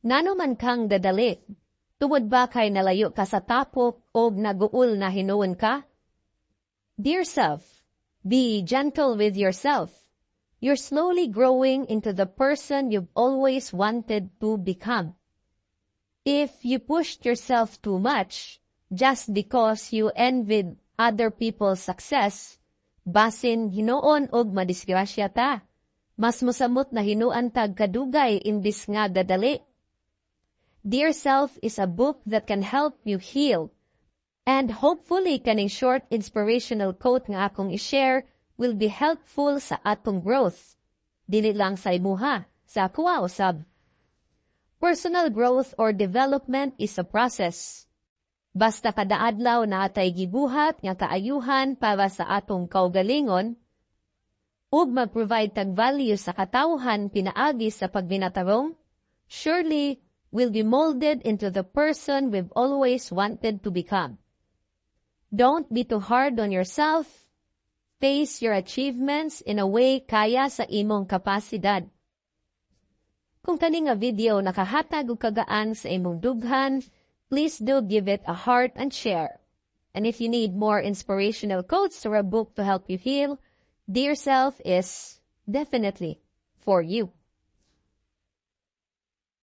Ngano man kang dadali? Tungod ba kay nalayo ka sa tapok o naguul na hinuon ka? Dear self, be gentle with yourself. You're slowly growing into the person you've always wanted to become. If you pushed yourself too much, just because you envied other people's success, basin hinuon og madisgrasya ta. Mas musamot na hinuan tag kadugay imbis nga dadali. Dear Self is a book that can help you heal. And hopefully kaning short inspirational quote nga akong i-share will be helpful sa atong growth. Dili lang sa imuha, sa kuha usab. Personal growth or development is a process. Basta kada adlaw na atay gibuhat nga kaayuhan para sa atong kaugalingon, ug mag-provide tag value sa katawhan pinaagi sa pagbinatarong, surely will be molded into the person we've always wanted to become. Don't be too hard on yourself. Face your achievements in a way kaya sa imong kapasidad. Kung kani nga video nakahatag og kagaan sa imong dughan, please do give it a heart and share. And if you need more inspirational quotes or a book to help you heal, Dear Self is definitely for you.